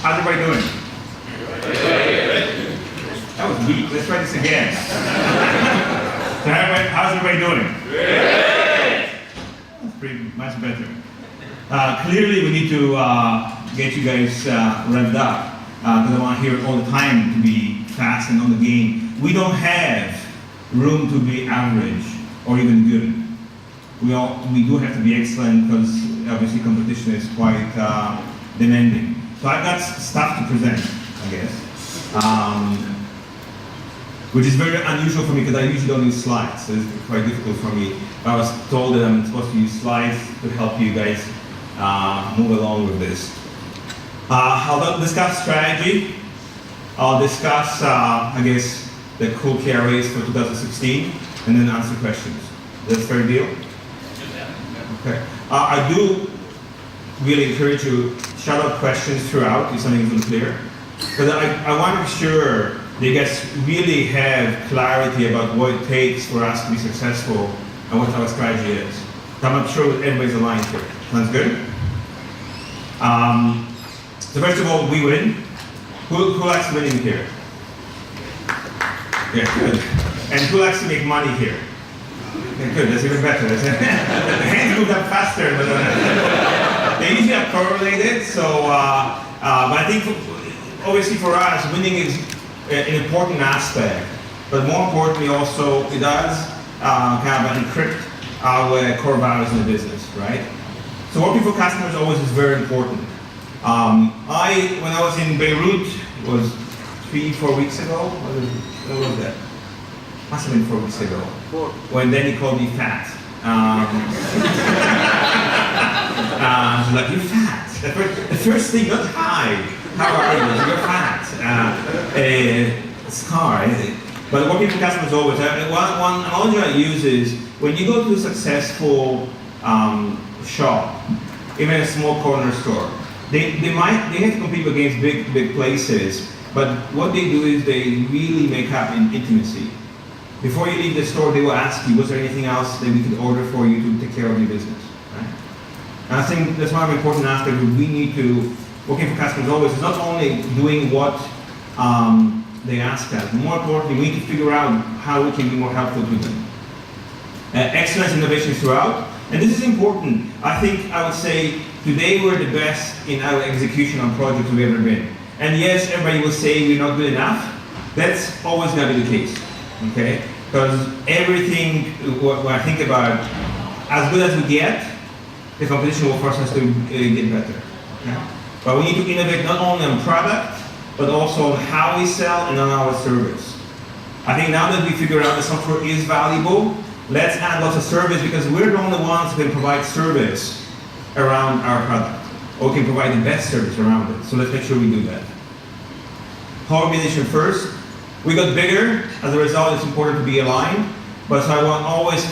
How's everybody doing? That was weak. Let's try this again. So how's everybody doing? That's pretty much better. Clearly, we need to get you guys revved up because I want to hear it all the time to be fast and on the game. We don't have room to be average or even good. We do have to be excellent because obviously competition is quite demanding. So I've got stuff to present, I guess, which is very unusual for me because I usually don't use slides. So it's quite difficult for me. I was told that I'm supposed to use slides to help you guys move along with this. I'll discuss strategy. I'll discuss, I guess, the cool KRAs for 2016, and then answer questions. That's fair deal? Okay. I do really encourage you to shout out questions throughout if something is unclear. Because I want to be sure that you guys really have clarity about what it takes for us to be successful and what our strategy is. I'm not sure that everybody's aligned here. Sounds good? So first of all, we win. Who likes winning here? Yeah, good. And who likes to make money here? Yeah, good, that's even better. The hands move up faster, but they usually are correlated. So, but I think obviously for us, winning is an important aspect. But more importantly, also it does kind of encrypt our core values in the business, right? So working for customers always is very important. When I was in Beirut, it was 3-4 weeks ago. What was that? Must have been 4 weeks ago. When Danny called me fat. She's like, you're fat. The first thing, not hi. How are you? You're fat. It's hard. But working for customers always. One analogy I use is when you go to a successful shop, even a small corner store, they have to compete against big places, but what they do is they really make up in intimacy. Before you leave the store, they will ask you, was there anything else that we could order for you to take care of your business? Right? And I think that's one of the important aspects that we need to, working for customers always, is not only doing what they ask us, but more importantly, we need to figure out how we can be more helpful to them. Excellence innovation throughout, and this is important. I think I would say today we're the best in our execution on projects we've ever been. And yes, everybody will say we're not good enough. That's always going to be the case, okay? Because everything, what I think about, as good as we get, the competition will force us to get better. Okay? But we need to innovate not only on product, but also on how we sell and on our service. I think now that we figure out that software is valuable, let's add lots of service because we're the only ones who can provide service around our product, or can provide the best service around it. So let's make sure we do that. Power organization first. We got bigger. As a result, it's important to be aligned. But so I want always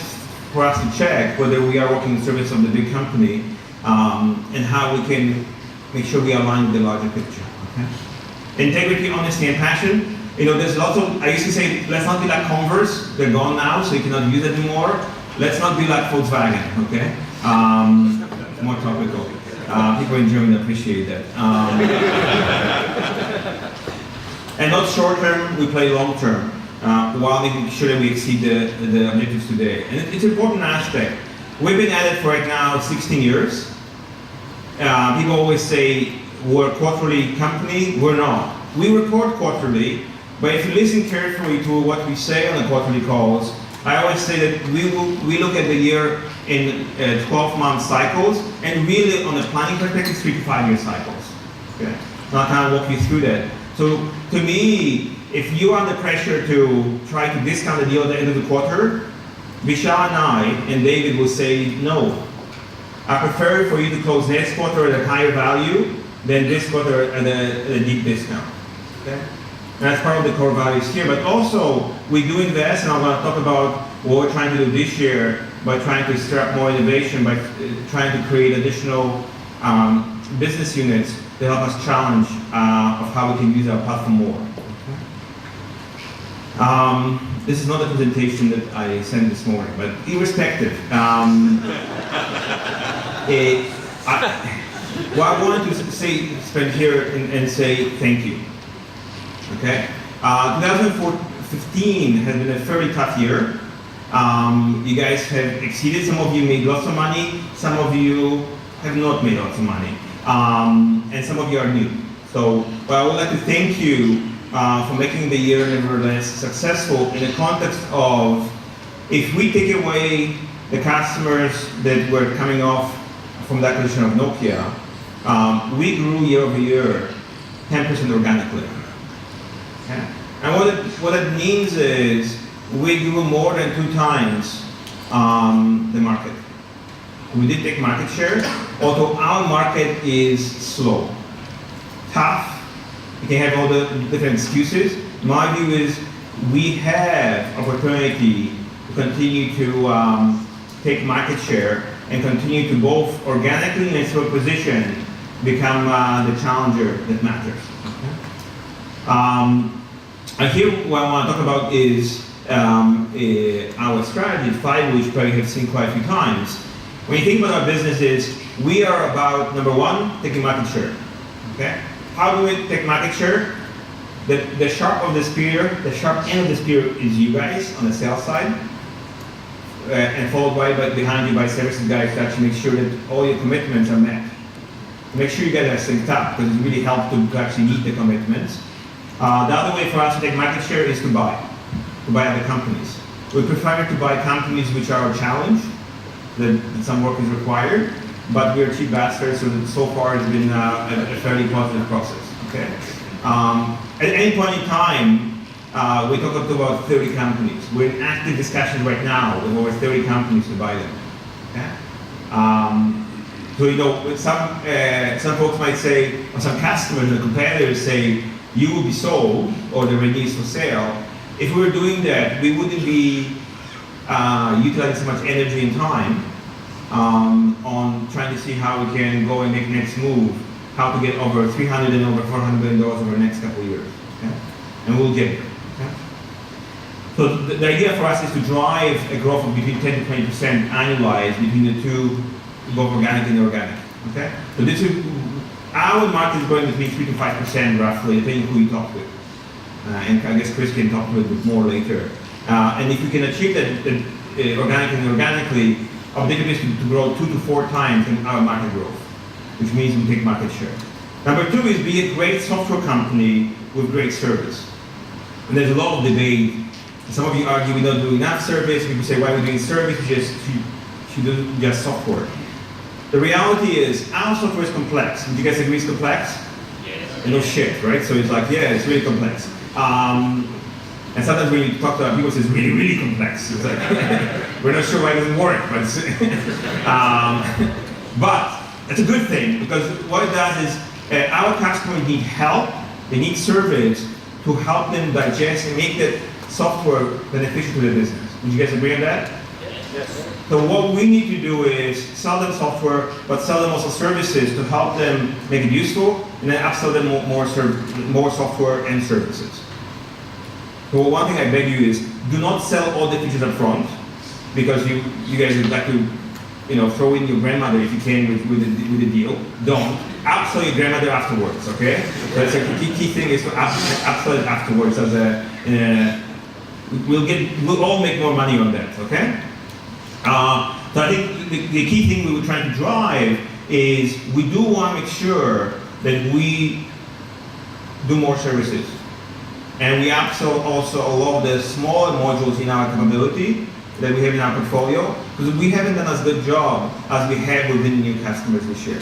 for us to check whether we are working in service of the big company and how we can make sure we align with the larger picture. Okay? Integrity, honesty, and passion. You know, there's lots of, I used to say, let's not be like Converse. They're gone now, so you cannot use it anymore. Let's not be like Volkswagen, okay? More topical. People in Germany appreciate that. And not short term, we play long term, while making sure that we exceed the objectives today. And it's an important aspect. We've been at it for right now 16 years. People always say we're a quarterly company. We're not. We report quarterly, but if you listen carefully to what we say on the quarterly calls, I always say that we look at the year in 12-month cycles, and really on a planning perspective, 3 to 5 year cycles. Okay? So I'll kind of walk you through that. So to me, if you're under pressure to try to discount the deal at the end of the quarter, Vishal and I and David will say no. I prefer for you to close next quarter at a higher value than this quarter at a deep discount. Okay? And that's part of the core values here. But also, we do invest, and I'm going to talk about what we're trying to do this year by trying to stir up more innovation, by trying to create additional business units to help us challenge of how we can use our platform more. Okay? This is not a presentation that I sent this morning, but irrespective, Well, I wanted to spend here and say thank you. Okay? 2015 has been a very tough year. You guys have exceeded. Some of you made lots of money. Some of you have not made lots of money. And some of you are new. So I would like to thank you for making the year nevertheless successful in the context of, if we take away the customers that were coming off from the acquisition of Nokia, we grew year over year 10% organically. Okay? And what it means is we grew more than 2 times the market. We did take market share, although our market is slow, tough. You can have all the different excuses. My view is we have opportunity to continue to take market share and continue to both organically and through acquisition become the challenger that matters. Okay? Here what I want to talk about is our strategy, 5, which you probably have seen quite a few times. When you think about our businesses, we are about, number 1, taking market share. Okay? How do we take market share? The sharp of the spear, the sharp end of the spear is you guys on the sales side, and followed behind you by services guys to actually make sure that all your commitments are met. Make sure you guys are synced up, because it really helps to actually meet the commitments. The other way for us to take market share is to buy other companies. We prefer to buy companies which are a challenge, that some work is required, but we're cheap bastards, so far it's been a fairly positive process. Okay? At any point in time, we talk about 30 companies. We're in active discussions right now with over 30 companies to buy them. Okay? So some folks might say, or some customers or competitors say, you will be sold, or the RedKnee is for sale. If we were doing that, we wouldn't be utilizing so much energy and time on trying to see how we can go and make the next move, how to get over $300 and over $400 million over the next couple of years. Okay? And we'll get there. Okay? So the idea for us is to drive a growth of between 10 to 20% annualized between the two, both organic and inorganic. Okay? So this is, our market is growing between 3 to 5% roughly, depending on who you talk with. And I guess Chris can talk to it a bit more later. And if we can achieve that organically and organically, our objective is to grow 2 to 4 times in our market growth, which means we take market share. Number 2 is be a great software company with great service. And there's a lot of debate. Some of you argue we don't do enough service. People say, why are we doing service? You do just software. The reality is, our software is complex. Would you guys agree it's complex? Yes. No shit, right? So it's like, yeah, it's really complex. And sometimes when you talk to people, it's really, really complex. It's like, we're not sure why it doesn't work, but but it's a good thing, because what it does is our customers need help, they need service to help them digest and make that software beneficial to their business. Would you guys agree on that? Yes. So what we need to do is sell them software, but sell them also services to help them make it useful, and then upsell them more software and services. So one thing I beg you is, do not sell all the features up front, because you guys would like to, throw in your grandmother if you can with the deal. Don't. Upsell your grandmother afterwards, okay? So that's a key thing, is to upsell it afterwards. We'll all make more money on that, okay? So I think the key thing we were trying to drive is we do want to make sure that we do more services. And we upsell also a lot of the smaller modules in our capability that we have in our portfolio, because we haven't done as good job as we have within new customers this year.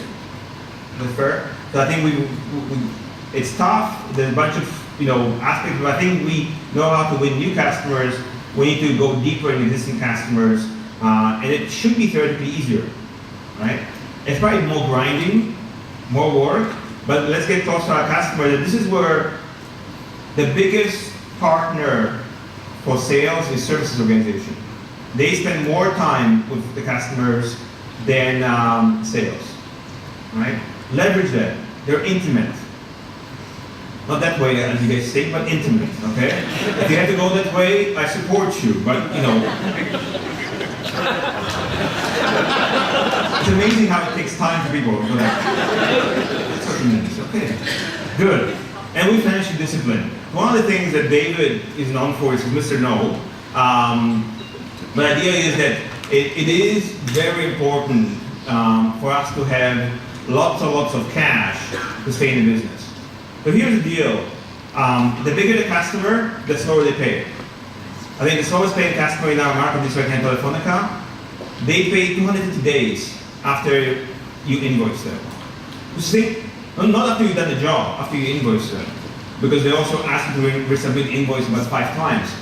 That's fair? So I think it's tough. There's a bunch of aspects, but I think we know how to win new customers. We need to go deeper in existing customers, and it should be theoretically easier, right? It's probably more grinding, more work, but let's get close to our customers. This is where the biggest partner for sales is services organization. They spend more time with the customers than sales, right? Leverage that. They're intimate. Not that way, as you guys think, but intimate, okay? If you have to go that way, I support you, but It's amazing how it takes time for people. So that's 30 minutes, okay. Good. And we financial discipline. One of the things that David is known for is Mr. No. The idea is that it is very important for us to have lots and lots of cash to stay in the business. So here's the deal. The bigger the customer, the slower they pay. I think the slowest paying customer in our market is right now Telefonica. They pay 250 days after you invoice them. Just think, not after you've done the job, after you invoice them. Because they also ask you to resubmit invoice about 5 times.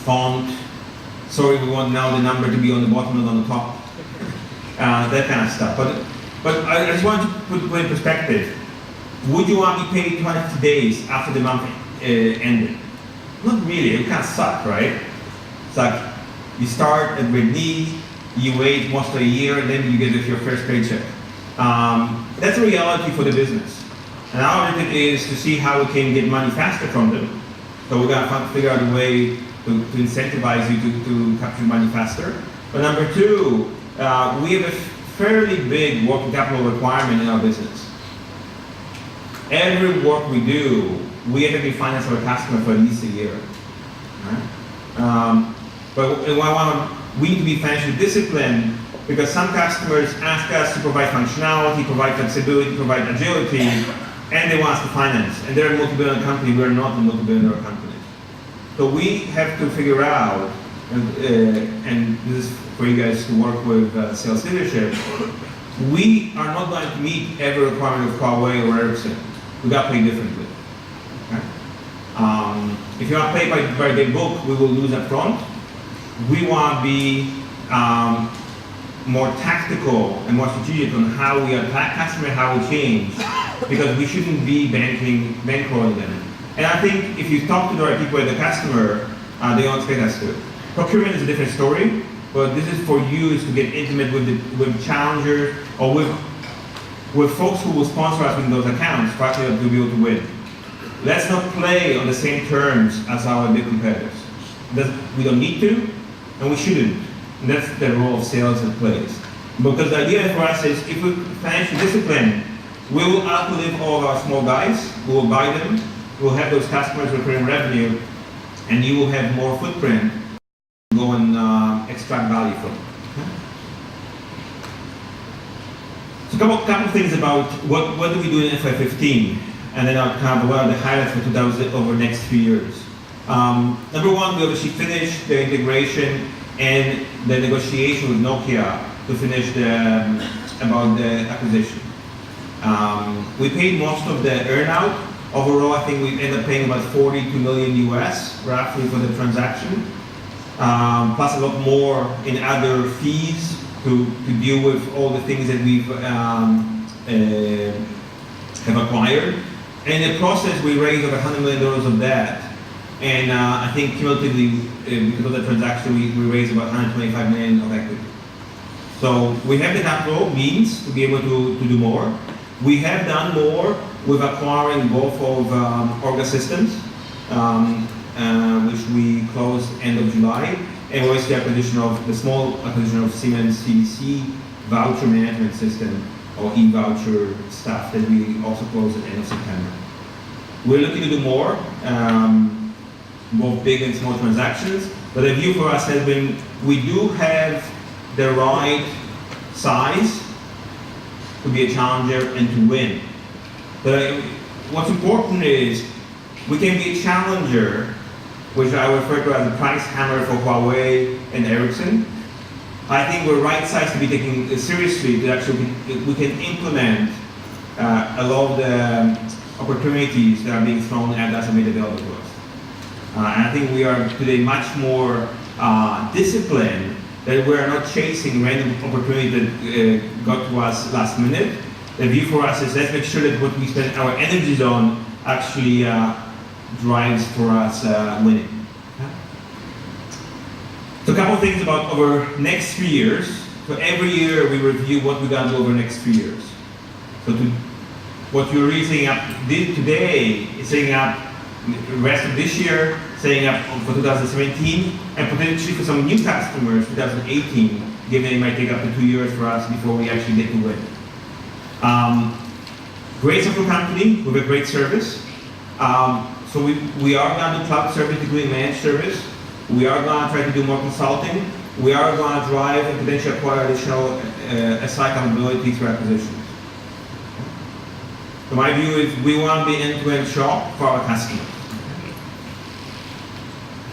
Font, sorry, we want now the number to be on the bottom, not on the top. That kind of stuff. But I just want to put in perspective. Would you want to be paid 250 days after the month ended? Not really, it kind of sucks, right? It's like you start at RedKnee, you wait most of a year, and then you get your first paycheck. That's a reality for the business. And our objective is to see how we can get money faster from them. So we're going to figure out a way to incentivize you to capture money faster. But number two, we have a fairly big working capital requirement in our business. Every work we do, we have to be financed our customer for at least a year. Right? But we need to be financially disciplined because some customers ask us to provide functionality, provide flexibility, provide agility, and they want us to finance. And they're a multi-billion company, we're not a multi-billion company. So we have to figure out, and this is for you guys to work with sales leadership, we are not going to meet every requirement of Huawei or Ericsson. We got to pay differently. Okay? If you're not paid by the book, we will lose up front. We want to be more tactical and more strategic on how we attack customer, how we change, because we shouldn't be bankrolling them. And I think if you talk to the right people at the customer, they don't expect us to. Procurement is a different story, but this is for you is to get intimate with challengers or with folks who will sponsor us in those accounts, practically to be able to win. Let's not play on the same terms as our big competitors. We don't need to, and we shouldn't. And that's the role of sales that plays. Because the idea for us is if we're financially disciplined, we will outlive all of our small guys, we will buy them, we'll have those customers recurring revenue, and you will have more footprint to go and extract value from. So a couple of things about what do we do in FY15, and then I'll kind of what are the highlights for 2000 over the next 3 years. Number one, we obviously finished the integration and the negotiation with Nokia to finish about the acquisition. We paid most of the earnout. Overall, I think we ended up paying about 42 million US roughly for the transaction, plus a lot more in other fees to deal with all the things that we've have acquired. And in the process, we raised over $100 million of debt. And I think cumulatively, because of the transaction, we raised about 125 million of equity. So we have the capital means to be able to do more. We have done more with acquiring both of Orga Systems, which we closed end of July, and also the small acquisition of Siemens CDC voucher management system, or e-voucher stuff that we also closed at the end of September. We're looking to do more, both big and small transactions, but the view for us has been we do have the right size to be a challenger and to win. But what's important is we can be a challenger, which I refer to as a price hammer for Huawei and Ericsson. I think we're right sized to be taken seriously, that actually we can implement a lot of the opportunities that are being thrown at us and made available to us. And I think we are today much more disciplined, that we are not chasing random opportunities that got to us last minute. The view for us is let's make sure that what we spend our energies on actually drives for us winning. So a couple of things about our next 3 years. So every year we review what we're going to do over the next 3 years. So what you're really setting up today is setting up the rest of this year, setting up for 2017, and potentially for some new customers, 2018, given it might take up to 2 years for us before we actually get to win. Great software company with a great service. So we are going to do cloud service, including managed service. We are going to try to do more consulting. We are going to drive and potentially acquire additional SI capability through acquisitions. So my view is we want to be end-to-end shop for our customers.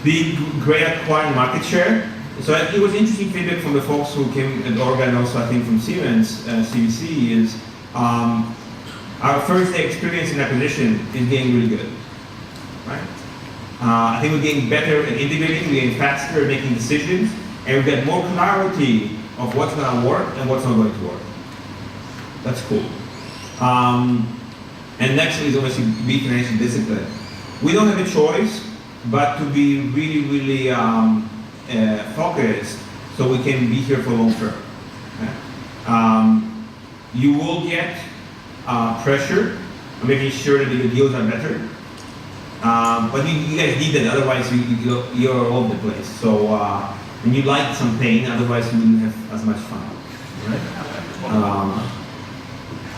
Be great at acquiring market share. So it was interesting feedback from the folks who came at Orga and also I think from Siemens, CVC, is our first day experience in acquisition is getting really good. Right? I think we're getting better at integrating, we're getting faster at making decisions, and we get more clarity of what's going to work and what's not going to work. That's cool. And next is obviously be financially disciplined. We don't have a choice but to be really, really focused so we can be here for long term. Okay? You will get pressure on making sure that the deals are better. But you guys need that, otherwise you're all over the place. So, and you like some pain, otherwise you wouldn't have as much fun. Right?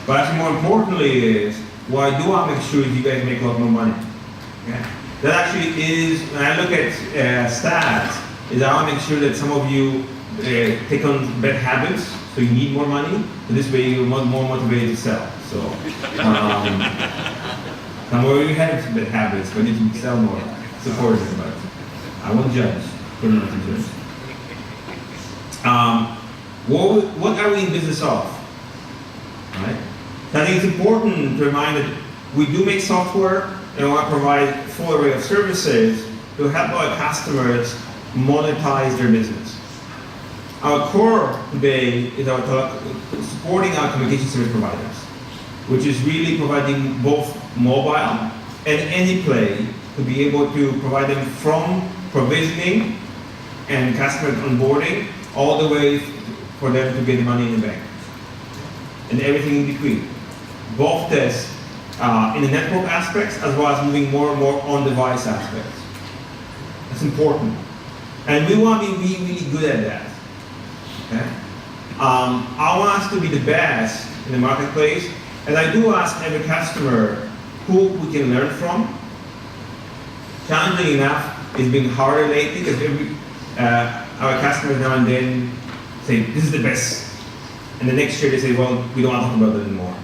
But actually more importantly is, what I do want to make sure is you guys make a lot more money. Okay? That actually is, when I look at stats, is I want to make sure that some of you take on bad habits, so you need more money, so this way you're more motivated to sell. So, some of you have bad habits, but you can sell more, support them, but I won't judge, put not to judge. What are we in business of? Right? I think it's important to remind that we do make software and we want to provide a full array of services to help our customers monetize their business. Our core today is supporting our communication service providers, which is really providing both mobile and any play to be able to provide them from provisioning and customer onboarding all the way for them to get money in the bank and everything in between. Both this in the network aspects as well as moving more and more on-device aspects. That's important. And we want to be really, really good at that. Okay? I want us to be the best in the marketplace, and I do ask every customer who we can learn from. Challenging enough, it's been harder lately because our customers now and then say, this is the best. And the next year they say, well, we don't want to talk about that anymore.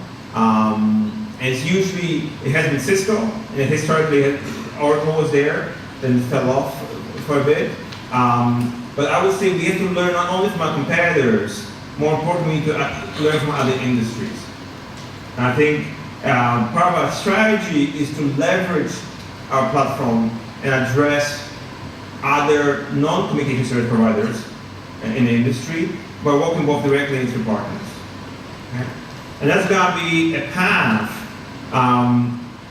And it's usually, it has been Cisco, and historically Oracle was there, then it fell off for a bit. But I would say we have to learn not only from our competitors, more importantly, to learn from other industries. And I think part of our strategy is to leverage our platform and address other non-communication service providers in the industry by working both directly and through partners. Okay? And that's going to be a path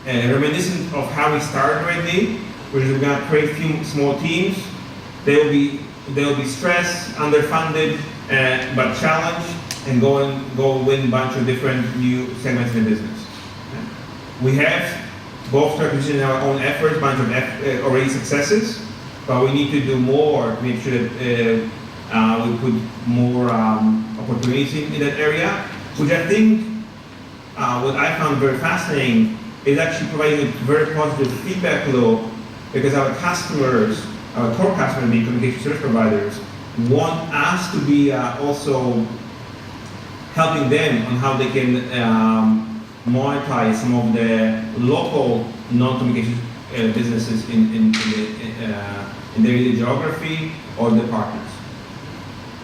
reminiscent of how we started RedKnee, which is we're going to create a few small teams. They will be stressed, underfunded, but challenged, and go win a bunch of different new segments in the business. Okay? We have both acquisition and our own efforts, a bunch of already successes, but we need to do more to make sure that we put more opportunities in that area, which I think what I found very fascinating is actually providing a very positive feedback loop, because our customers, our core customers, being communication service providers, want us to be also helping them on how they can monetize some of the local non-communication businesses in their either geography or their partners.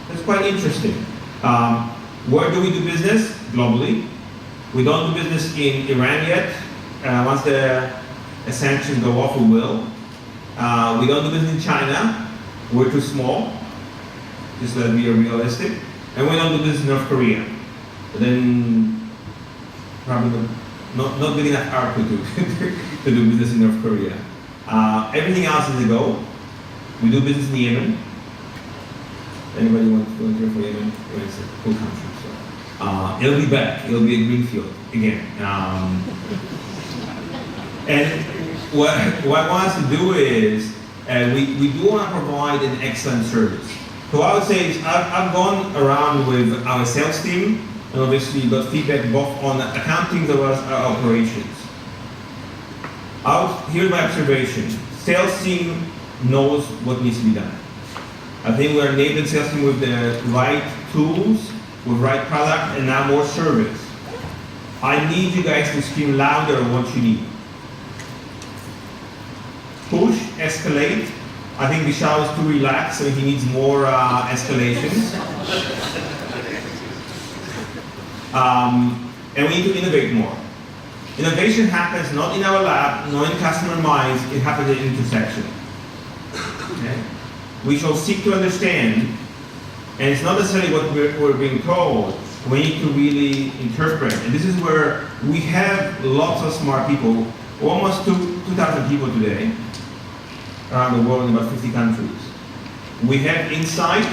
That's quite interesting. Where do we do business? Globally. We don't do business in Iran yet. Once the sanctions go off, we will. We don't do business in China. We're too small, just to be realistic. And we don't do business in North Korea. But then, probably not big enough ARPU to do business in North Korea. Everything else is a go. We do business in Yemen. Anybody want to volunteer for Yemen? It's a cool country. So. It'll be back. It'll be a greenfield again. And what I want us to do is, we do want to provide an excellent service. So what I would say is I've gone around with our sales team, and obviously got feedback both on accounting as well as our operations. Here's my observation. Sales team knows what needs to be done. I think we're enabling sales team with the right tools, with right product, and now more service. I need you guys to scream louder on what you need. Push, escalate. I think Vishal is too relaxed, so he needs more escalations. And we need to innovate more. Innovation happens not in our lab, not in customer minds, it happens at the intersection. Okay? We shall seek to understand, and it's not necessarily what we're being told, we need to really interpret. And this is where we have lots of smart people, almost 2,000 people today, around the world in about 50 countries. We have insight,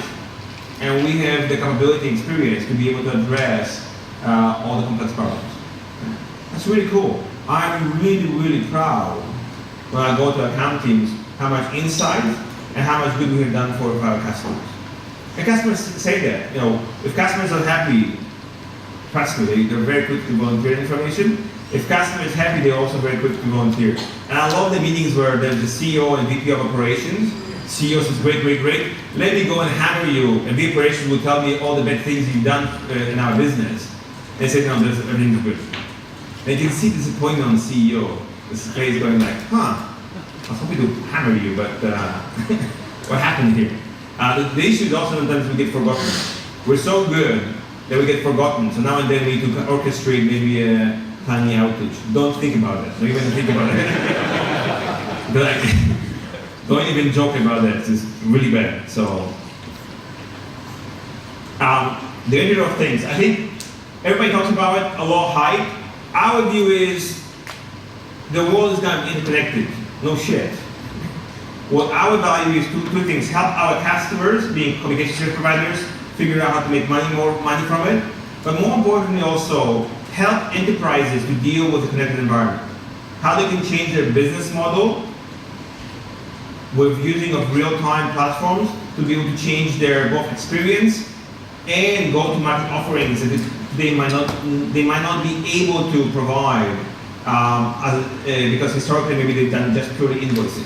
and we have the capability and experience to be able to address all the complex problems. That's really cool. I'm really, really proud when I go to account teams how much insight and how much good we have done for our customers. And customers say that, if customers are happy, trust me, they're very quick to volunteer information. If customers are happy, they're also very quick to volunteer. And I love the meetings where there's the CEO and VP of operations. CEO says, great, great, great. Let me go and hammer you. And VP operations will tell me all the bad things you've done in our business. And say, no, everything's good. And you can see disappointment on the CEO. This face going like, I was hoping to hammer you, but what happened here? The issue is also sometimes we get forgotten. We're so good that we get forgotten. So now and then we need to orchestrate maybe a tiny outage. Don't think about it. Don't even think about it. Don't even joke about that. It's really bad. So, the Internet of Things. I think everybody talks about it, a lot of hype. Our view is the world is going to be interconnected. No shit. What our value is two things. Help our customers, being communication service providers, figure out how to make more money from it. But more importantly also, help enterprises to deal with the connected environment. How they can change their business model with using of real-time platforms to be able to change their both experience and go-to-market offerings that they might not be able to provide because historically maybe they've done just purely invoicing.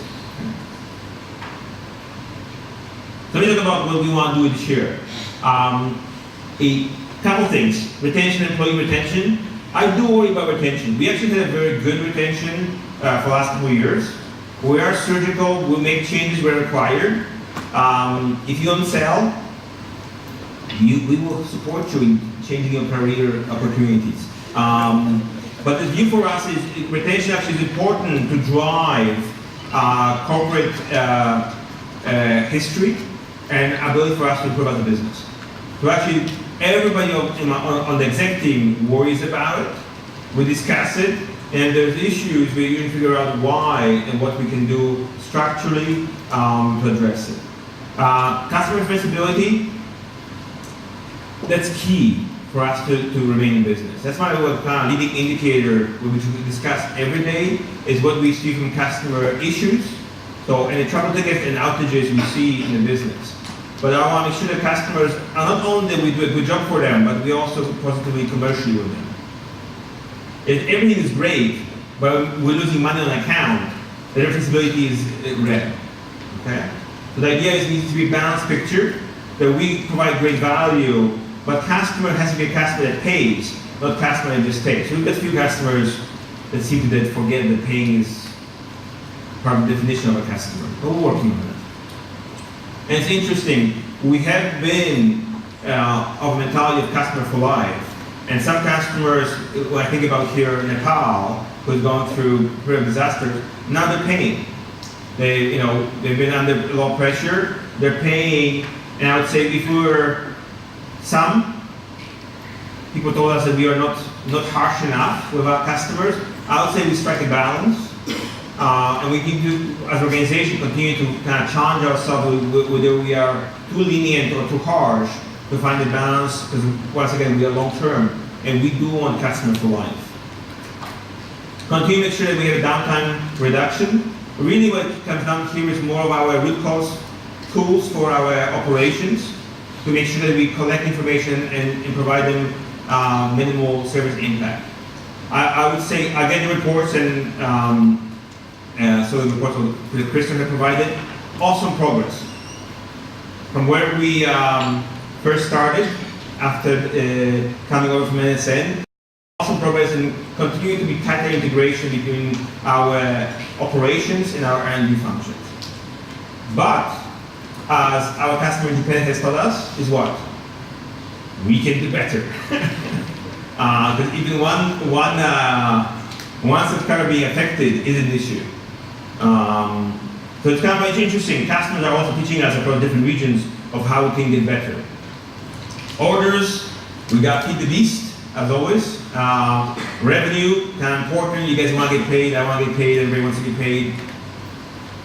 So let me talk about what we want to do this year. A couple things. Retention, employee retention. I do worry about retention. We actually had a very good retention for the last couple of years. We are surgical, we'll make changes where required. If you don't sell, we will support you in changing your career opportunities. But the view for us is retention actually is important to drive corporate history and ability for us to improve as a business. So actually, everybody on the exec team worries about it. We discuss it, and there's issues we usually figure out why and what we can do structurally to address it. Customer responsibility, that's key for us to remain in business. That's why what kind of leading indicator which we discuss every day is what we see from customer issues. So any trouble tickets and outages we see in the business. But I want to make sure that customers are not only that we do a good job for them, but we also positively commercially with them. If everything is great, but we're losing money on an account, the responsibility is red. Okay? So the idea is it needs to be a balanced picture, that we provide great value, but customer has to be a customer that pays, not a customer that just takes. So we've got a few customers that seem to forget that paying is part of the definition of a customer. But we're working on it. And it's interesting, we have been of a mentality of customer for life. And some customers, who I think about here in Nepal, who've gone through real disasters, now they're paying. They've been under a lot of pressure, they're paying, and I would say if we were some people told us that we are not harsh enough with our customers. I would say we strike a balance, and we need to, as an organization, continue to kind of challenge ourselves whether we are too lenient or too harsh to find the balance. Because once again, we are long term, and we do want customers for life. Continue to make sure that we have a downtime reduction. Really, what comes down here is more of our root cause tools for our operations to make sure that we collect information and provide them minimal service impact. I would say I get the reports and so the reports that Kristen had provided. Awesome progress. From where we first started after coming over from NSN, awesome progress and continue to be tighter integration between our operations and our R&D functions. But as our customer in Japan has told us, is what? We can do better. Because even one subscriber being affected is an issue. So it's kind of interesting. Customers are also teaching us across different regions of how we can get better. Orders, we got feed the beast, as always. Revenue, kind of important. You guys want to get paid, I want to get paid, everybody wants to get paid.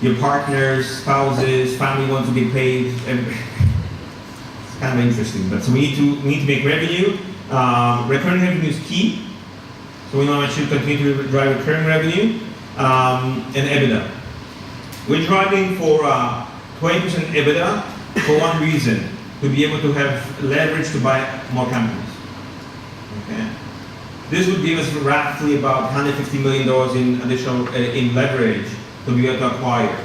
Your partners, spouses, family want to get paid. It's kind of interesting, but so we need to make revenue. Recurring revenue is key. So we want to continue to drive recurring revenue and EBITDA. We're driving for 20% EBITDA for one reason, to be able to have leverage to buy more companies. Okay. This would give us roughly about $150 million in additional in leverage to be able to acquire.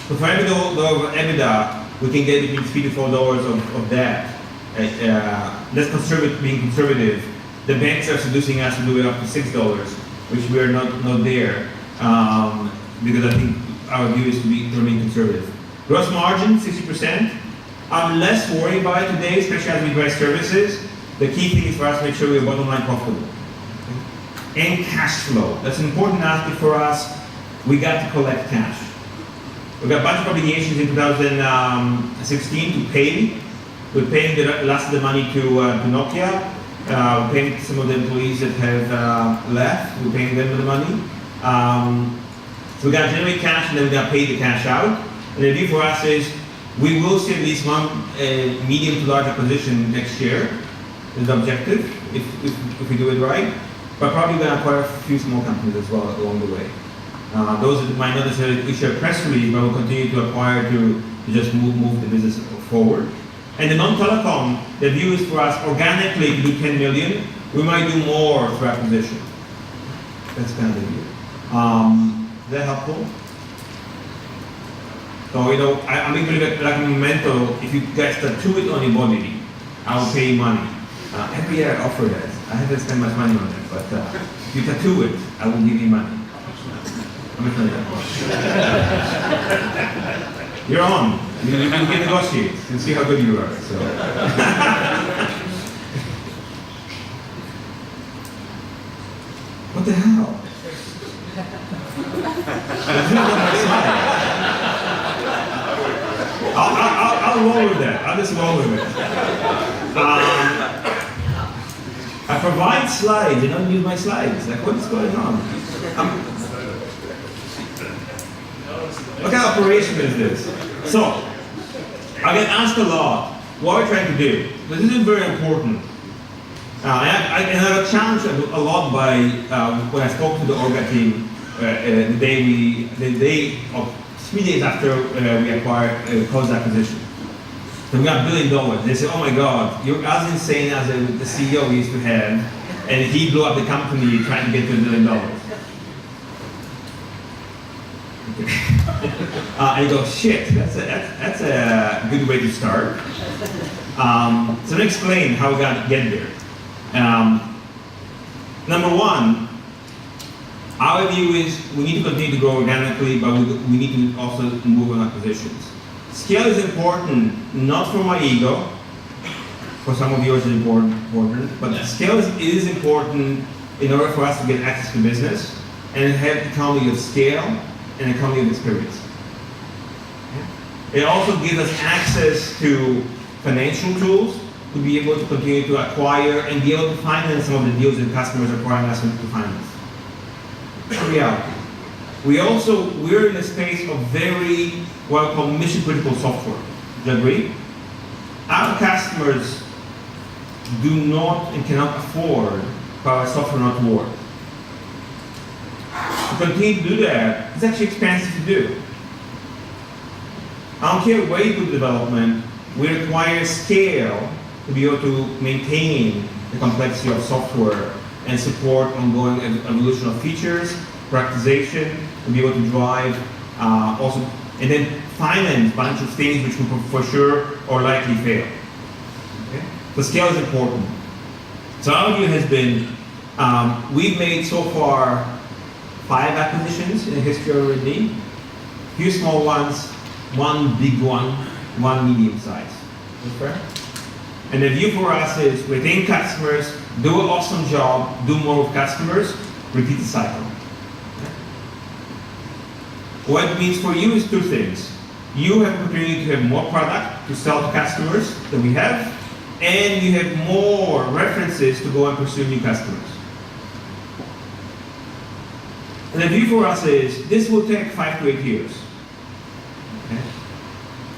So for every dollar of EBITDA, we can get between $3 to $4 of debt. That's being conservative. The banks are seducing us to do it up to $6, which we are not there, because I think our view is to remain conservative. Gross margin, 60%. I'm less worried about it today, especially as we drive services. The key thing is for us to make sure we're bottom line profitable. And cash flow. That's an important aspect for us. We got to collect cash. We got a bunch of obligations in 2016 to pay. We're paying the last of the money to Nokia. We're paying some of the employees that have left. We're paying them the money. So we got to generate cash and then we got to pay the cash out. And the view for us is we will see at least one medium to large acquisition next year. Is the objective if we do it right. But probably going to acquire a few small companies as well along the way. Those that might not necessarily issue a press release, but will continue to acquire to just move the business forward. And the non-telecom, the view is for us organically to do 10 million. We might do more through acquisition. That's kind of the view. Is that helpful? So, I'm a little bit like Memento. If you guys tattoo it on your body, I will pay you money. Every year I offer that. I haven't spent much money on it, but if you tattoo it, I will give you money. You're on. You can negotiate and see how good you are. So. What the hell? I'll roll with that. I'll just roll with it. I provide slides. You don't use my slides. Like, what is going on? What kind of operation is this? So, I get asked a lot, what are we trying to do? But this is very important. I got challenged a lot by when I spoke to the Orga team the day of 3 days after we acquired closed acquisition. So we got $1 billion. They said, oh my God, you're as insane as the CEO we used to have, and he blew up the company trying to get to $1 billion. I go, shit, that's a good way to start. So let me explain how we got to get there. Number one, our view is we need to continue to grow organically, but we need to also move on acquisitions. Scale is important, not for my ego. For some of yours, it's important, but scale is important in order for us to get access to business and have economy of scale and economy of experience. It also gives us access to financial tools to be able to continue to acquire and be able to finance some of the deals that customers are requiring us to finance. That's the reality. We're in a space of very, what I call mission critical software. Do you agree? Our customers do not and cannot afford for our software not to work. To continue to do that, it's actually expensive to do. I don't care where you do development, we require scale to be able to maintain the complexity of software and support ongoing evolution of features, prioritization, to be able to drive also, and then finance a bunch of things which will for sure or likely fail. Okay? So scale is important. So our view has been, we've made so far 5 acquisitions in the history of RedKnee. A few small ones, 1 big one, 1 medium size. That's fair? And the view for us is retain customers, do an awesome job, do more with customers, repeat the cycle. What it means for you is 2 things. You have the opportunity to have more product to sell to customers than we have, and you have more references to go and pursue new customers. And the view for us is, this will take 5 to 8 years. Okay?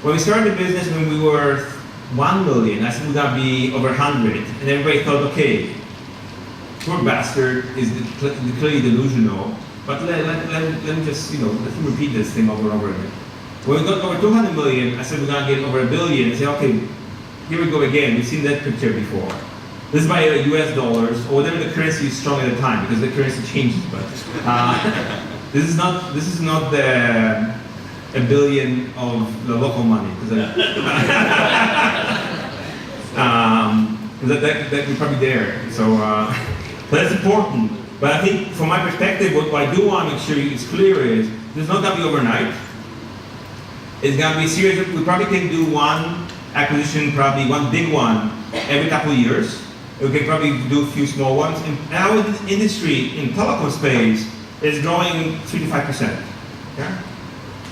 When we started the business, when we were 1 million, I said we're going to be over 100, and everybody thought, okay, poor bastard is clearly delusional, but let me just, let him repeat this thing over and over again. When we got over 200 million, I said we're going to get over 1 billion, and say, okay, here we go again, we've seen that picture before. This is by US dollars, or whatever the currency is strong at the time, because the currency changes, but this is not the 1 billion of the local money, because that we're probably there. So that's important. But I think from my perspective, what I do want to make sure it's clear is, this is not going to be overnight. It's going to be serious. We probably can do 1 acquisition, probably 1 big one, every couple of years. We can probably do a few small ones. And our industry in telecom space is growing 3 to 5%. Yeah?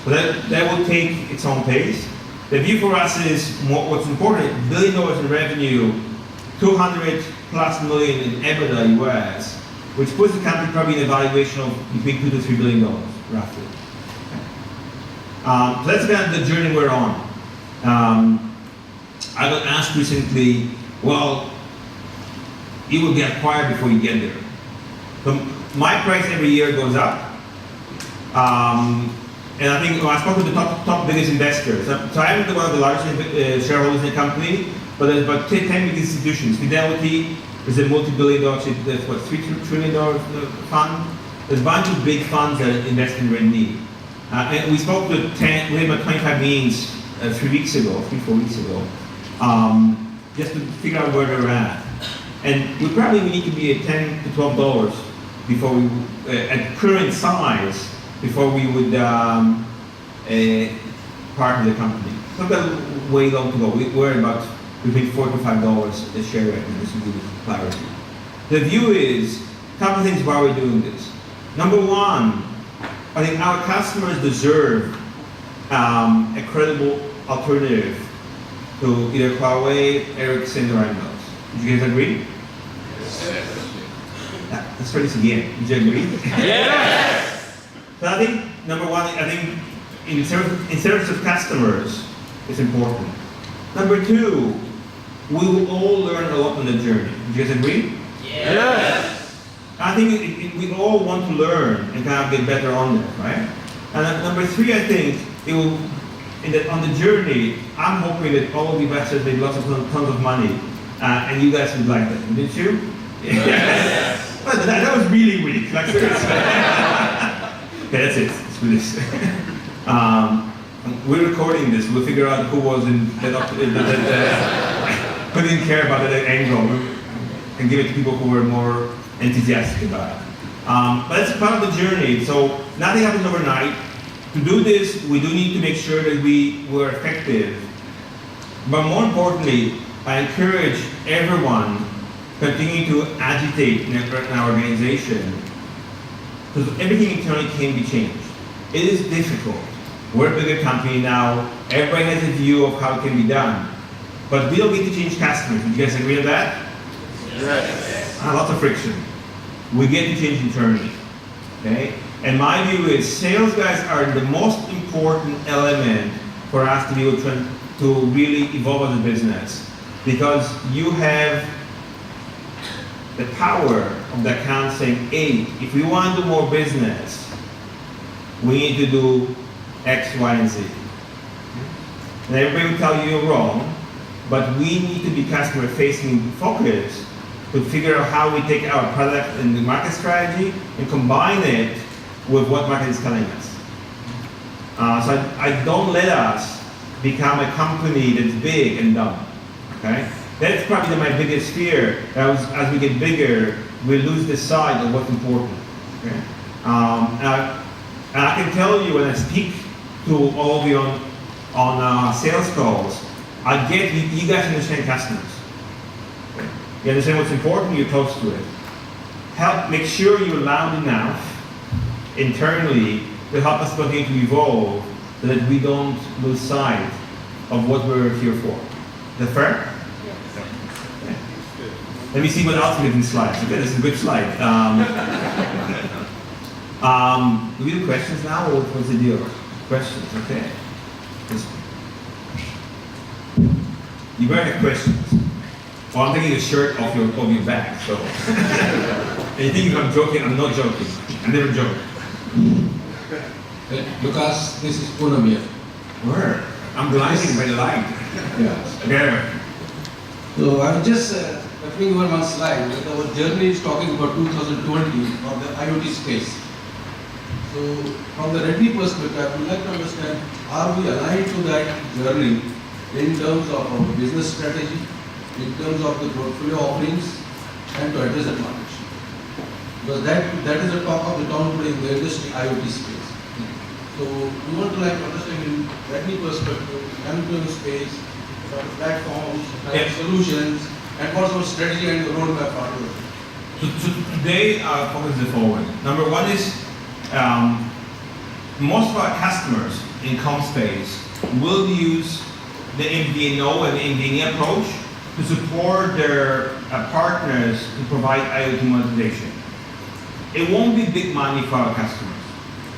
So that will take its own pace. The view for us is what's important: $1 billion in revenue, 200 plus million in EBITDA US, which puts the company probably in a valuation of between $2 to $3 billion, roughly. So that's kind of the journey we're on. I got asked recently, well, you will get acquired before you get there. So my price every year goes up. And I think I spoke to the top biggest investors. So I'm one of the largest shareholders in the company, but there's about 10 big institutions. Fidelity is a multi-billion dollar, that's what, $3 trillion fund. There's a bunch of big funds that invest in RedKnee. And we spoke to we had about 25 meetings 4 weeks ago, just to figure out where they're at. And we probably need to be at $10 to $12 before we, at current size, before we would partner the company. It's not that way long to go. We're about between $4 to $5 a share right now, just to give you clarity. The view is, a couple of things why we're doing this. Number one, I think our customers deserve a credible alternative to either Huawei, Ericsson, or anyone else. Would you guys agree? Yes. Let's try this again. Would you agree? Yes! So I think, number one, I think in service of customers, it's important. Number two, we will all learn a lot on the journey. Would you guys agree? Yes! I think we all want to learn and kind of get better on it, right? And number three, I think it will, on the journey, I'm hoping that all of the investors made tons of money, and you guys would like that, didn't you? Yes. Well, that was really weak. Like, seriously. Okay, that's it. Let's do this. We're recording this. We'll figure out who was in who didn't care about that angle, and give it to people who were more enthusiastic about it. But it's part of the journey. So nothing happens overnight. To do this, we do need to make sure that we were effective. But more importantly, I encourage everyone continue to agitate in our organization, because everything internally can be changed. It is difficult. We're a bigger company now. Everybody has a view of how it can be done. But we don't get to change customers. Would you guys agree on that? Yes. Lots of friction. We get to change internally. Okay? And my view is sales guys are the most important element for us to be able to really evolve as a business. Because you have the power of the account saying, hey, if we want to do more business, we need to do X, Y, and Z. And everybody will tell you you're wrong, but we need to be customer-facing focused to figure out how we take our product and the market strategy and combine it with what market is telling us. So I don't let us become a company that's big and dumb, okay? That's probably my biggest fear, that as we get bigger, we lose the sight of what's important, okay? And I can tell you when I speak to all of you on sales calls, I get you guys understand customers. Okay? You understand what's important, you're close to it. Make sure you're loud enough internally to help us continue to evolve so that we don't lose sight of what we're here for. Is that fair? Yes. Okay. Let me see what else we can slides. Okay, this is a good slide. Do we do questions now, or what's the deal? Questions, okay. You better have questions. Well, I'm taking the shirt off your back, so. And you think if I'm joking, I'm not joking. I never joke. Lucas, this is Poonam here. Where? I'm blinded by the light. Yeah. Okay. So I was just referring over one slide that our journey is talking about 2020 for the IoT space. So from the RedKnee perspective, I would like to understand, are we aligned to that journey in terms of our business strategy, in terms of the portfolio offerings, and to address that market? Because that is the talk of the town today in the industry IoT space. So we want to understand in RedKnee perspective, end-to-end space, what are the platforms, solutions, and what's our strategy and the roadmap for it. So today our focus is the following. Number one is most of our customers in CommSpace will use the MVNO and the MVNE approach to support their partners to provide IoT monetization. It won't be big money for our customers.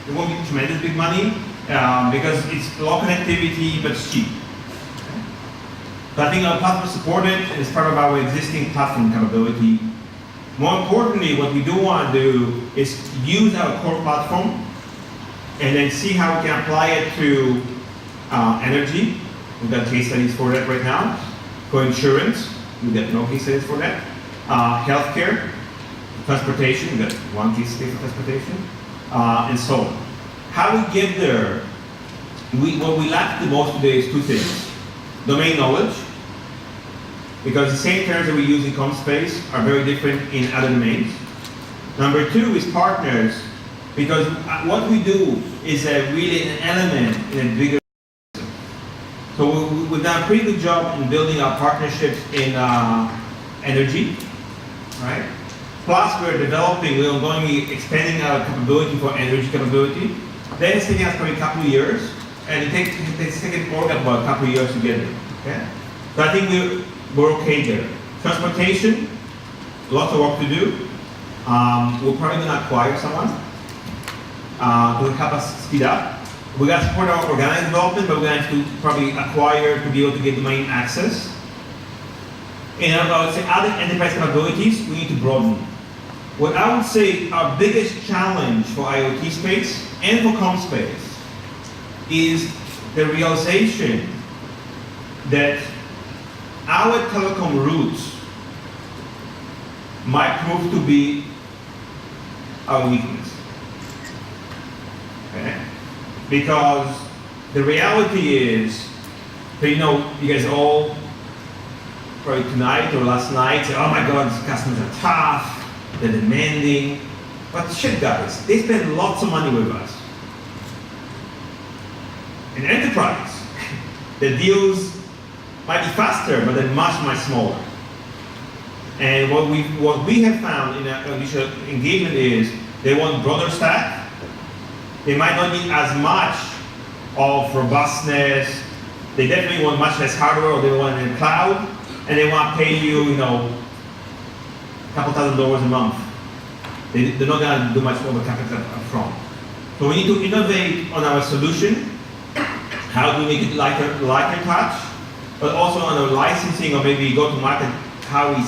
It won't be tremendous big money because it's low connectivity but it's cheap. So I think our platform support it and it's part of our existing platform capability. More importantly, what we do want to do is use our core platform and then see how we can apply it to energy. We've got case studies for that right now. For insurance, we've got no case studies for that. Healthcare, transportation, we've got one case study for transportation, and so on. How we get there, what we lack the most today is two things. Domain knowledge, because the same terms that we use in CommSpace are very different in other domains. Number two is partners, because what we do is really an element in a bigger system. So we've done a pretty good job in building our partnerships in energy, right? Plus we're ongoingly expanding our capability for energy capability. That has taken us probably a couple of years, and it's taken about a couple of years to get there, okay? So I think we're okay there. Transportation, lots of work to do. We're probably going to acquire someone to help us speed up. We're going to support our organic development, but we're going to have to probably acquire to be able to get domain access. And I would say other enterprise capabilities, we need to broaden. What I would say our biggest challenge for IoT space and for CommSpace is the realization that our telecom roots might prove to be our weakness. Okay? Because the reality is, that, you guys all probably tonight or last night say, oh my God, these customers are tough, they're demanding. But shit, guys, they spend lots of money with us. In enterprise, the deals might be faster, but they're much, much smaller. And what we have found in our initial engagement is they want broader stack. They might not need as much of robustness. They definitely want much less hardware, or they want it in the cloud, and they want to pay you, a couple $1,000s a month. They're not going to do much over capital up front. So we need to innovate on our solution. How do we make it lighter touch? But also on our licensing, or maybe go to market, how we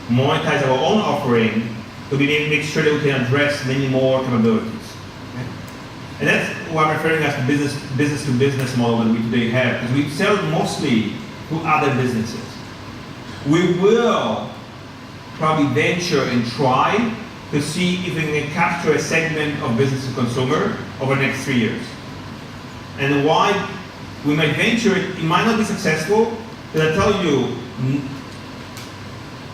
monetize our own offering to make sure that we can address many more capabilities. Okay? And what I'm referring as the business-to-business model that we today have, because we sell mostly to other businesses. We will probably venture and try to see if we can capture a segment of business to consumer over the next 3 years. And why we might venture it might not be successful, but I tell you,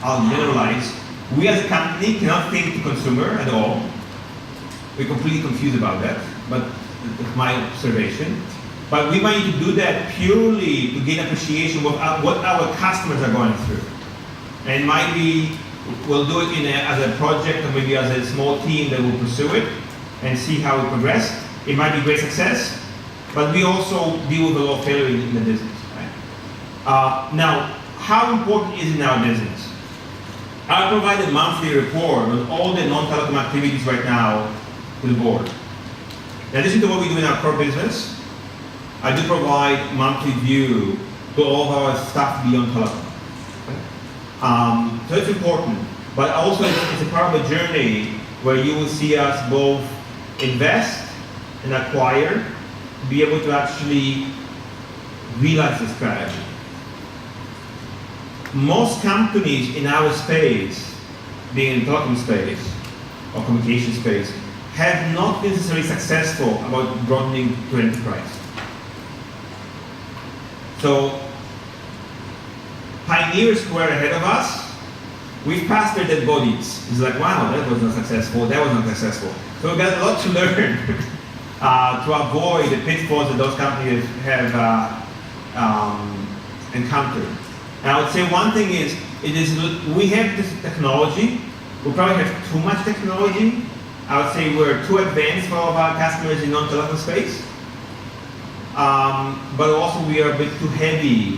I'll generalize, we as a company cannot think to consumer at all. We're completely confused about that, but that's my observation. But we might need to do that purely to gain appreciation of what our customers are going through. And it might be, we'll do it as a project or maybe as a small team that will pursue it and see how it progresses. It might be great success, but we also deal with a lot of failure in the business. Right? Now, how important is it in our business? I provide a monthly report on all the non-telecom activities right now to the board. In addition to what we do in our core business, I do provide monthly view to all of our stuff beyond telecom. So it's important, but also it's a part of a journey where you will see us both invest and acquire to be able to actually realize the strategy. Most companies in our space, being in the telecom space or communication space, have not been necessarily successful about broadening to enterprise. So pioneers who are ahead of us, we've passed their dead bodies. It's like, wow, that was not successful, that was not successful. So we've got a lot to learn to avoid the pitfalls that those companies have encountered. And I would say one thing is, we have this technology, we probably have too much technology. I would say we're too advanced for all of our customers in non-telecom space. But also we are a bit too heavy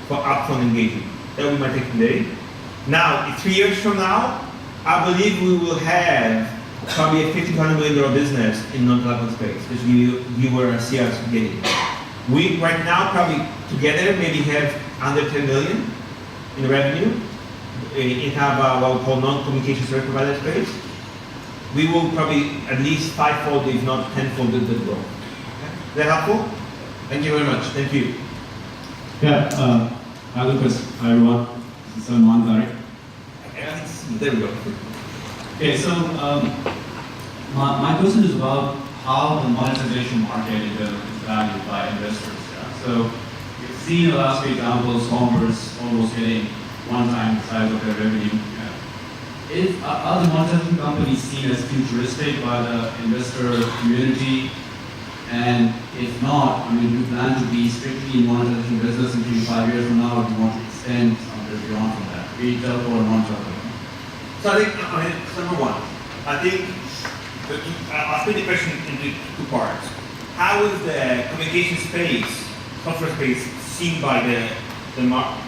for upfront engagement. That we might take today. Now, 3 years from now, I believe we will have probably a $50 to $100 million business in non-telecom space, which you were see us getting. We right now probably together maybe have under 10 million in revenue in kind of what we call non-communication service provider space. We will probably at least fivefold, if not tenfold, the growth. Is that helpful? Thank you very much. Thank you. Yeah, hi Lucas. Hi everyone. This is Salman Tariq. There we go. Okay, so my question is about how the monetization market is valued by investors. Yeah? So we've seen in the last few examples, Commerce almost getting 1 time the size of their revenue. Yeah. Are the monetization companies seen as futuristic by the investor community? And if not, I mean, do you plan to be strictly in monetization business in 5 years from now, or do you want to extend something beyond from that, be it telco or non-telco? So I think, number one, I think, I'll split the question into 2 parts. How is the communication space, software space, seen by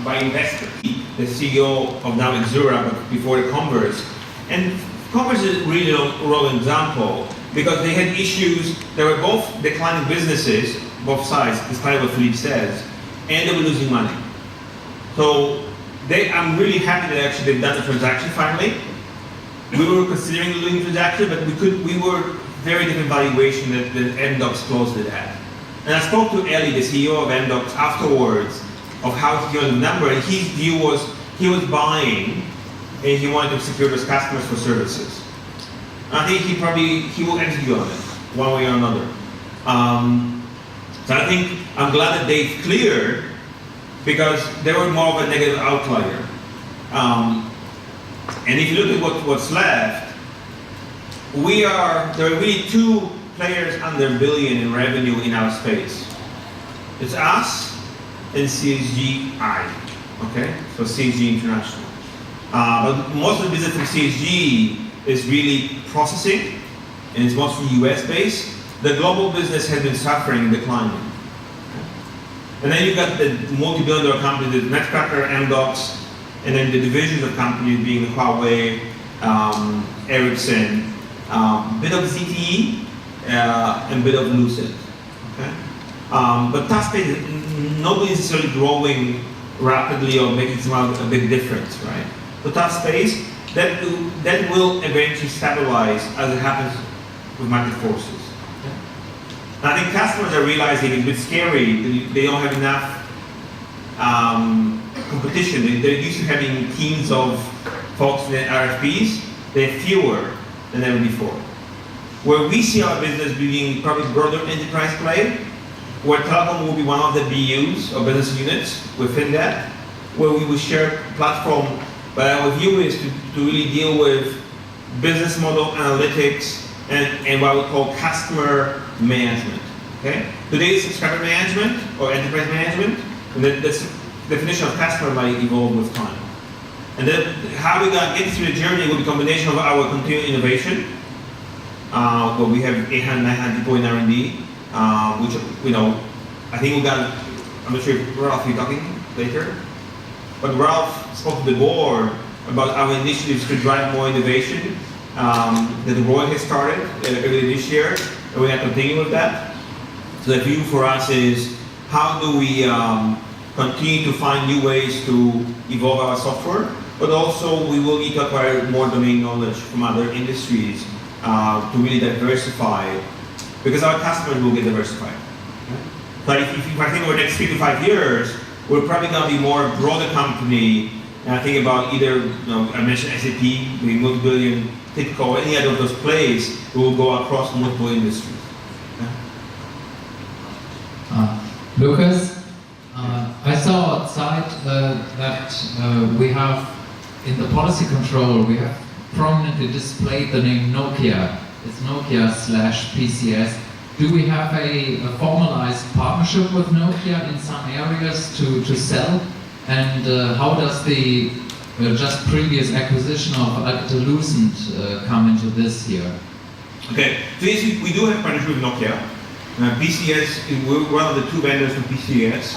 by investors? The CEO of now Exura, but before the Converse. And Converse is really a real example because they had issues, they were both declining businesses, both sides, despite what Philippe says, and they were losing money. So I'm really happy that actually they've done the transaction finally. We were considering doing the transaction, but we were very different valuation that Amdocs closed it at. And I spoke to Eli, the CEO of Amdocs, afterwards of how he got the number, and his view was he was buying and he wanted to secure those customers for services. And I think he will execute on it one way or another. So I think I'm glad that they've cleared because they were more of a negative outlier. And if you look at what's left, there are really 2 players under $1 billion in revenue in our space. It's us and CSGI, okay? So CSG International. But most of the business from CSG is really processing, and it's mostly US based. The global business has been suffering and declining. And then you've got the multi-billion-dollar companies, Netcracker, Amdocs, and then the divisions of companies being Huawei, Ericsson, bit of ZTE, and bit of Lucid. Okay? But tough space, nobody is necessarily growing rapidly or making a big difference, right? So tough space, that will eventually stabilize as it happens with market forces. And I think customers are realizing it's a bit scary. They don't have enough competition. They're used to having teams of folks in RFPs. They're fewer than ever before. Where we see our business being probably broader enterprise play, where telecom will be one of the BUs or business units within that, where we will share platform. But our view is to really deal with business model analytics and what we call customer management. Okay? Today is subscriber management or enterprise management. And this definition of customer might evolve with time. And then how we're going to get through the journey will be a combination of our continued innovation, where we have 800, 900 people in R&D, which, I think we're going to, I'm not sure if Ralph, you're talking later, but Ralph spoke to the board about our initiatives to drive more innovation that Roy has started earlier this year, and we're going to continue with that. So the view for us is, how do we continue to find new ways to evolve our software, but also we will need to acquire more domain knowledge from other industries to really diversify, because our customers will get diversified. But if I think over the next 3 to 5 years, we're probably going to be more a broader company, and I think about either, I mentioned SAP, the multi-billion, typical, any other of those plays, we will go across multiple industries. Lucas, I saw outside that we have, in the policy control, we have prominently displayed the name Nokia. It's Nokia/PCS. Do we have a formalized partnership with Nokia in some areas to sell? And how does the just previous acquisition of Alcatel-Lucent come into this here? Okay, so yes, we do have partnership with Nokia. PCS, we're one of the 2 vendors for PCS.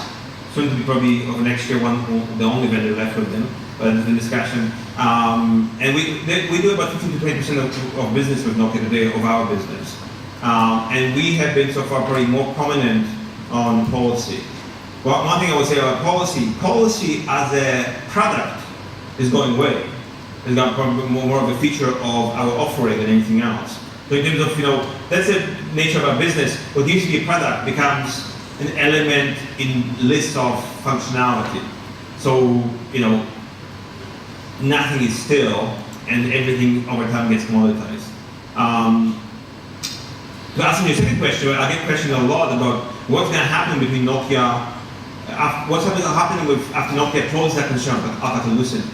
Soon to be probably over next year, the only vendor left with them, but it's in discussion. And we do about 15 to 20% of business with Nokia today, of our business. And we have been so far probably more prominent on policy. Well, one thing I would say about policy as a product is going away. It's got probably more of a feature of our offering than anything else. So in terms of, that's the nature of our business. What used to be a product becomes an element in lists of functionality. So, nothing is still, and everything over time gets commoditized. To answer your second question, I get questioned a lot about what's going to happen between Nokia, what's happening after Nokia closes that acquisition of Alcatel-Lucent,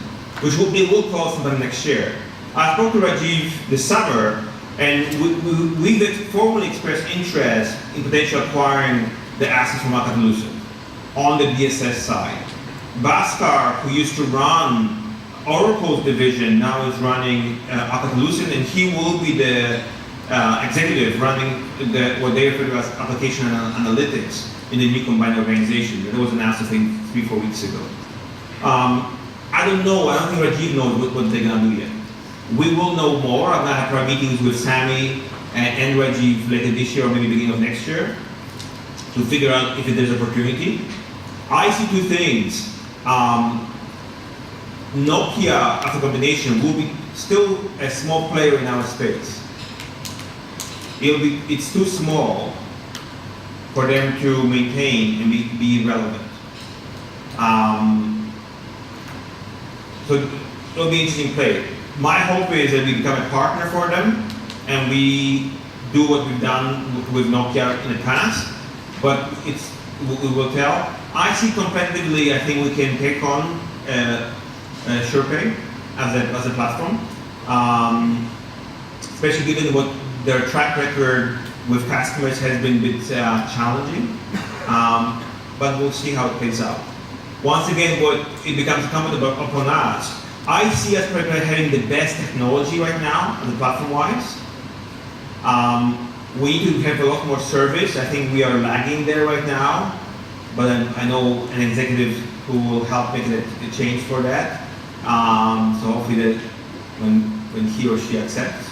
which they will close sometime next year. I spoke to Rajiv this summer, and we formally expressed interest in potentially acquiring the assets from Alcatel-Lucent on the BSS side. Bhaskar, who used to run Oracle's division, now is running Alcatel-Lucent, and he will be the executive running what they refer to as application analytics in the new combined organization. That was announced, I think, 3-4 weeks ago. I don't know. I don't think Rajiv knows what they're going to do yet. We will know more. I'm going to have our meetings with Sami and Rajiv later this year or maybe beginning of next year to figure out if there's opportunity. I see 2 things. Nokia, as a combination, will be still a small player in our space. It's too small for them to maintain and be relevant. So it'll be an interesting play. My hope is that we become a partner for them and we do what we've done with Nokia in the past, but we will tell. I see competitively, I think we can take on SurePay as a platform, especially given what their track record with customers has been a bit challenging, but we'll see how it plays out. Once again, it becomes incumbent upon us. I see us probably having the best technology right now, as a platform-wise. We need to have a lot more service. I think we are lagging there right now, but I know an executive who will help make a change for that. So hopefully that when he or she accepts,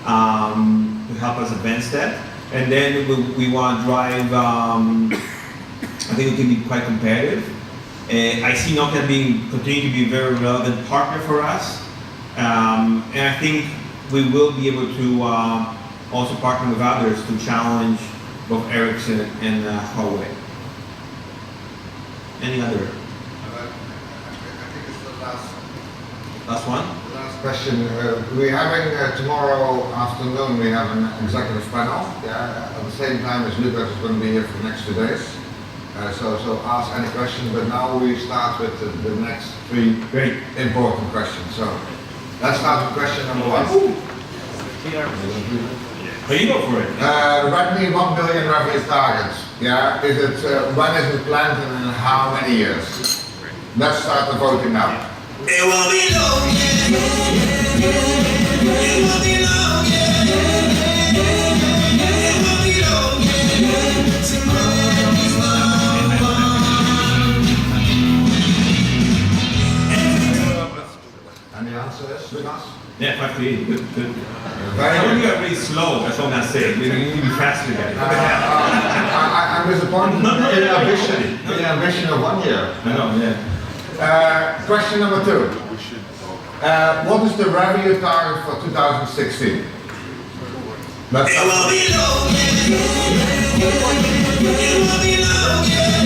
to help us advance that. And then we want to drive, I think we can be quite competitive. I see Nokia continue to be a very relevant partner for us. And I think we will be able to also partner with others to challenge both Ericsson and Huawei. Any other? I think it's the Last one? last question. We're having tomorrow afternoon, we have an executive panel. Yeah, at the same time as Lucas is going to be here for the next 2 days. So ask any questions, but now we start with the next 3 Great. important questions. So let's start with question number 1. Oh, you go for it. RedKnee 1 billion revenue targets. Yeah, is it when is it planned and in how many years? Let's start the voting now. It won't be long, yeah. It won't be long, yeah. It won't be long, yeah. Tomorrow's And the answer is Lucas? Yeah, 5 good, good. Very I good. you are really slow, that's all I'm saying. You need to be faster, guys. I'm disappointed in the ambition of 1 year. I know, yeah. Question number 2. What is the revenue target for 2016? Let's It won't be long, yeah. It won't be long, yeah.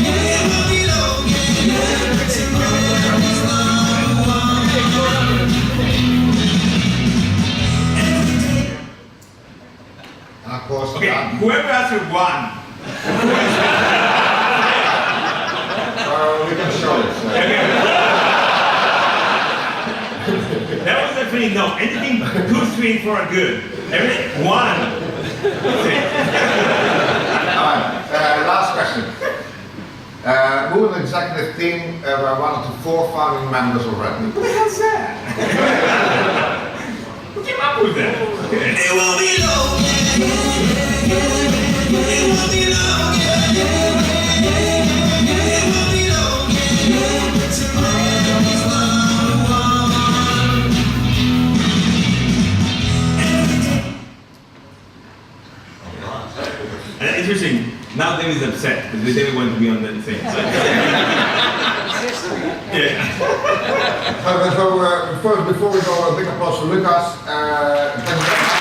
It won't be long, yeah. Tomorrow's And of course, Okay, whoever answered 1. we can show it. That was definitely no. Anything 2, 3, 4 are good. Everything 1. Alright, last question. Who in the executive team were one of the 4 founding members of RedKnee? What the hell's that? Who came up with that? Okay. It won't be long, yeah. It won't be long, yeah. It won't be long, yeah. Tomorrow's And interesting, now David's upset because David wanted to be on that thing. Yeah. So first, before we go, a big applause for Lucas.